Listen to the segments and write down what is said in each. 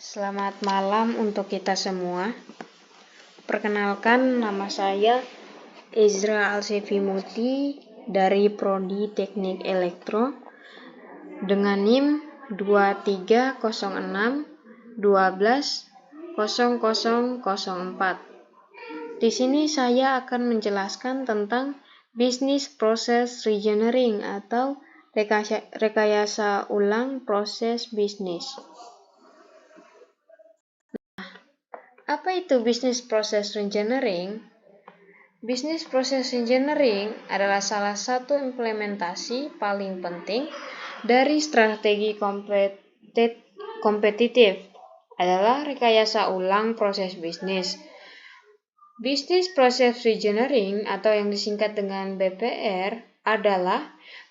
Selamat malam untuk kita semua. Perkenalkan, nama saya Ezra Alsevimuti dari Prodi Teknik Elektro dengan NIM 2306120004. Di sini saya akan menjelaskan tentang Business Process Reengineering atau rekayasa ulang proses bisnis. Apa itu Business Process Reengineering? Business Process Reengineering adalah salah satu implementasi paling penting dari strategi kompetitif adalah rekayasa ulang proses bisnis. Business Process Reengineering atau yang disingkat dengan BPR adalah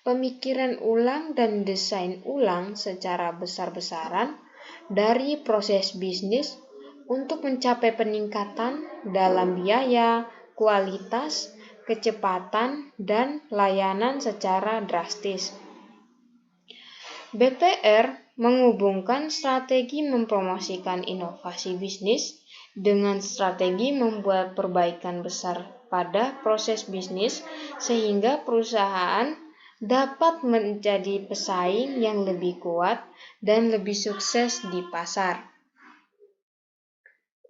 pemikiran ulang dan desain ulang secara besar-besaran dari proses bisnis untuk mencapai peningkatan dalam biaya, kualitas, kecepatan, dan layanan secara drastis. BPR menghubungkan strategi mempromosikan inovasi bisnis dengan strategi membuat perbaikan besar pada proses bisnis sehingga perusahaan dapat menjadi pesaing yang lebih kuat dan lebih sukses di pasar.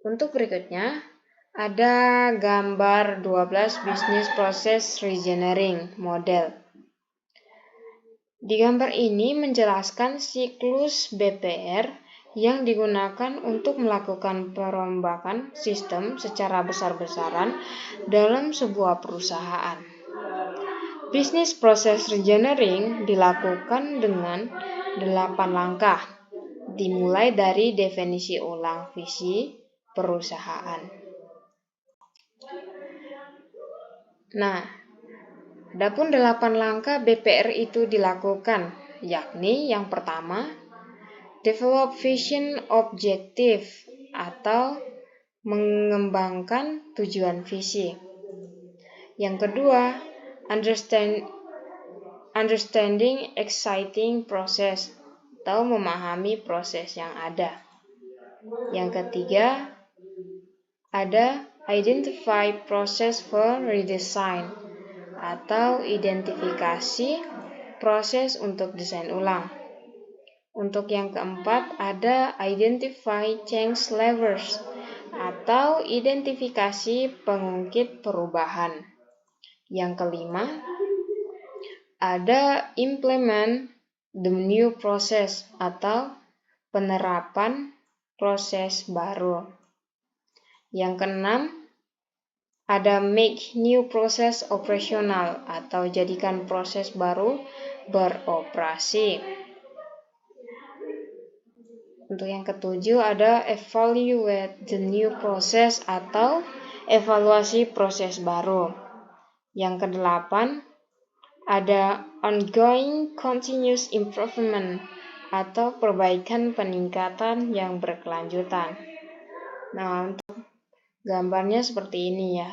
Untuk berikutnya, ada gambar 12 Business Process Reengineering model. Di gambar ini menjelaskan siklus BPR yang digunakan untuk melakukan perombakan sistem secara besar-besaran dalam sebuah perusahaan. Business Process Reengineering dilakukan dengan 8 langkah, dimulai dari definisi ulang visi perusahaan. Nah, adapun 8 langkah BPR itu dilakukan, yakni yang pertama, develop vision objective atau mengembangkan tujuan visi. Yang kedua, understanding exciting process atau memahami proses yang ada. Yang ketiga, ada identify process for redesign atau identifikasi proses untuk desain ulang. Untuk yang keempat, ada identify change levers atau identifikasi pengungkit perubahan. Yang kelima, ada implement the new process atau penerapan proses baru. Yang keenam, ada make new process operational atau jadikan proses baru beroperasi. Untuk yang ketujuh, ada evaluate the new process atau evaluasi proses baru. Yang kedelapan, ada ongoing continuous improvement atau perbaikan peningkatan yang berkelanjutan. Nah, untuk gambarnya seperti ini ya.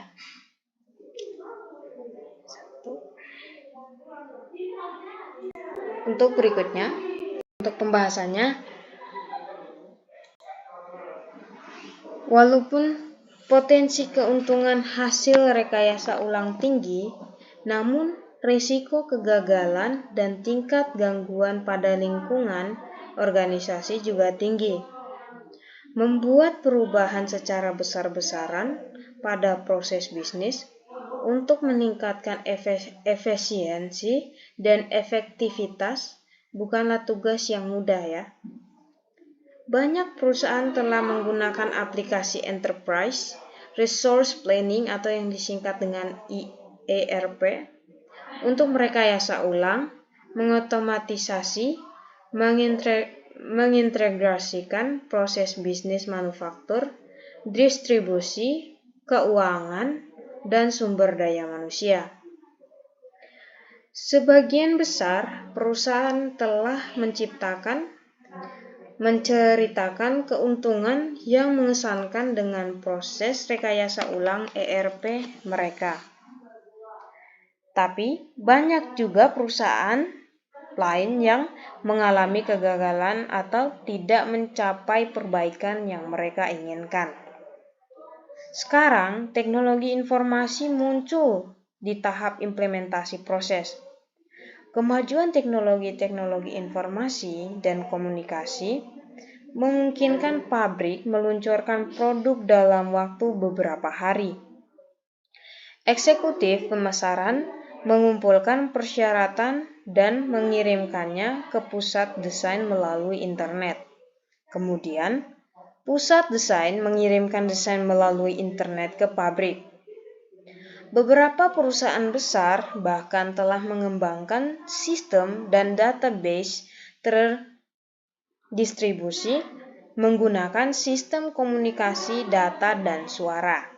Untuk berikutnya, untuk pembahasannya, walaupun potensi keuntungan hasil rekayasa ulang tinggi, namun risiko kegagalan dan tingkat gangguan pada lingkungan organisasi juga tinggi. Membuat perubahan secara besar-besaran pada proses bisnis untuk meningkatkan efisiensi dan efektivitas bukanlah tugas yang mudah ya. Banyak perusahaan telah menggunakan aplikasi Enterprise Resource Planning atau yang disingkat dengan ERP untuk merekayasa ulang, mengotomatisasi, mengintegrasikan proses bisnis manufaktur, distribusi, keuangan, dan sumber daya manusia. Sebagian besar perusahaan telah menceritakan keuntungan yang mengesankan dengan proses rekayasa ulang ERP mereka. Tapi banyak juga perusahaan lain yang mengalami kegagalan atau tidak mencapai perbaikan yang mereka inginkan. Sekarang, teknologi informasi muncul di tahap implementasi proses. Kemajuan teknologi informasi dan komunikasi memungkinkan pabrik meluncurkan produk dalam waktu beberapa hari. Eksekutif pemasaran mengumpulkan persyaratan dan mengirimkannya ke pusat desain melalui internet. Kemudian, pusat desain mengirimkan desain melalui internet ke pabrik. Beberapa perusahaan besar bahkan telah mengembangkan sistem dan database terdistribusi menggunakan sistem komunikasi data dan suara.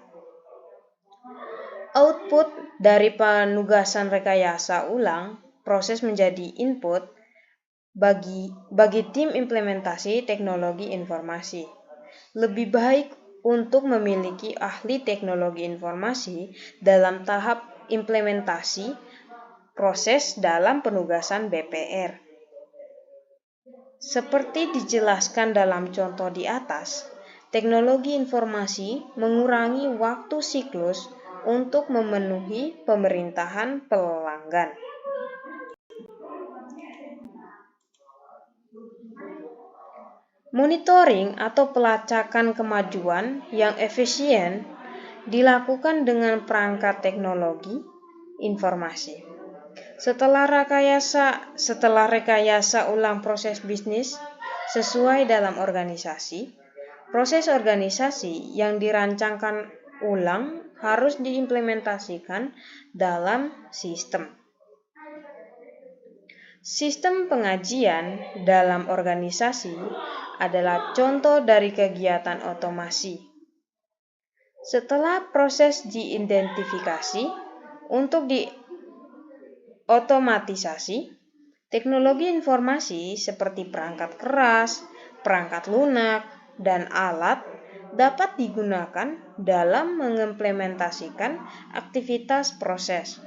Output dari penugasan rekayasa ulang proses menjadi input bagi tim implementasi teknologi informasi. Lebih baik untuk memiliki ahli teknologi informasi dalam tahap implementasi proses dalam penugasan BPR. Seperti dijelaskan dalam contoh di atas, teknologi informasi mengurangi waktu siklus untuk memenuhi pemerintahan pelanggan. Monitoring atau pelacakan kemajuan yang efisien dilakukan dengan perangkat teknologi informasi. Setelah rekayasa ulang proses bisnis sesuai dalam organisasi, proses organisasi yang dirancangkan ulang harus diimplementasikan dalam sistem. Sistem pengajian dalam organisasi adalah contoh dari kegiatan otomasi. Setelah proses diidentifikasi untuk diotomatisasi, teknologi informasi seperti perangkat keras, perangkat lunak, dan alat dapat digunakan dalam mengimplementasikan aktivitas proses.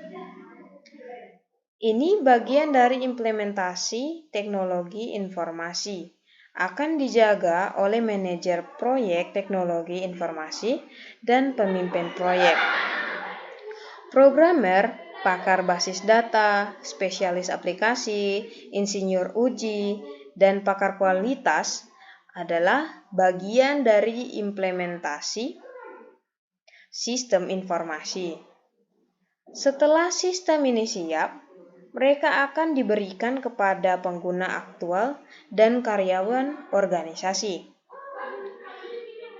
Ini bagian dari implementasi teknologi informasi. Akan dijaga oleh manajer proyek teknologi informasi dan pemimpin proyek. Programmer, pakar basis data, spesialis aplikasi, insinyur uji, dan pakar kualitas adalah bagian dari implementasi sistem informasi. Setelah sistem ini siap, mereka akan diberikan kepada pengguna aktual dan karyawan organisasi.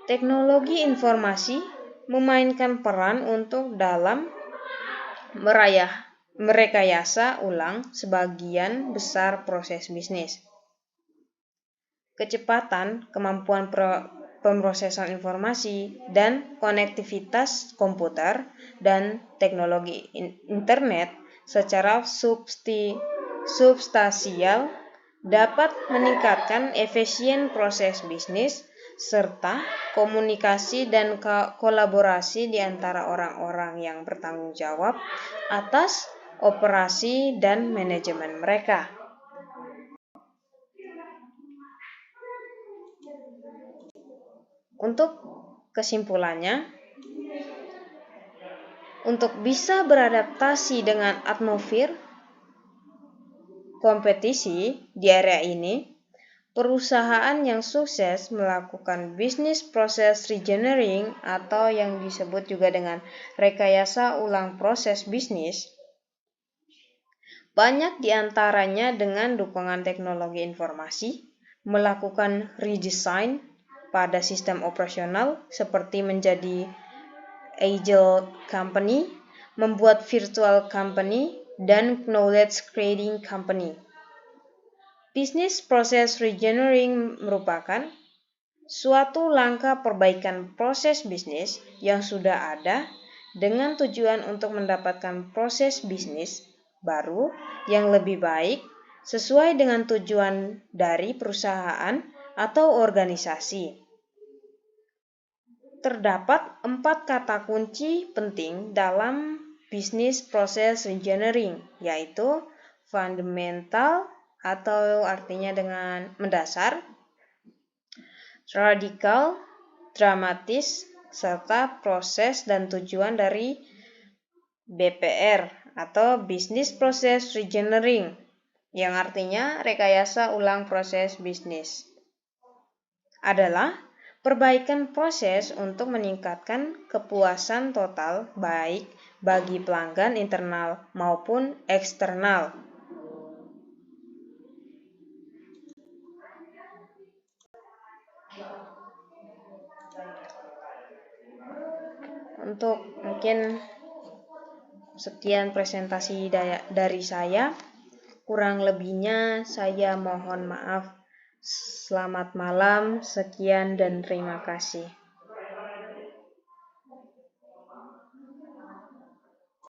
Teknologi informasi memainkan peran untuk dalam merekayasa ulang sebagian besar proses bisnis. Kecepatan, kemampuan pemrosesan informasi, dan konektivitas komputer dan teknologi internet secara substansial dapat meningkatkan efisien proses bisnis serta komunikasi dan kolaborasi di antara orang-orang yang bertanggung jawab atas operasi dan manajemen mereka. Untuk kesimpulannya, untuk bisa beradaptasi dengan atmosfer kompetisi di area ini, perusahaan yang sukses melakukan business process reengineering atau yang disebut juga dengan rekayasa ulang proses bisnis, banyak diantaranya dengan dukungan teknologi informasi, melakukan redesign pada sistem operasional seperti menjadi agile company, membuat virtual company, dan knowledge creating company. Business process reengineering merupakan suatu langkah perbaikan proses bisnis yang sudah ada dengan tujuan untuk mendapatkan proses bisnis baru yang lebih baik sesuai dengan tujuan dari perusahaan atau organisasi. Terdapat 4 kata kunci penting dalam business process reengineering, yaitu fundamental, atau artinya dengan mendasar, radikal, dramatis, serta proses dan tujuan dari BPR atau Business Process Reengineering, yang artinya rekayasa ulang proses bisnis, adalah perbaikan proses untuk meningkatkan kepuasan total baik bagi pelanggan internal maupun eksternal. Untuk mungkin sekian presentasi dari saya. Kurang lebihnya saya mohon maaf. Selamat malam, sekian dan terima kasih.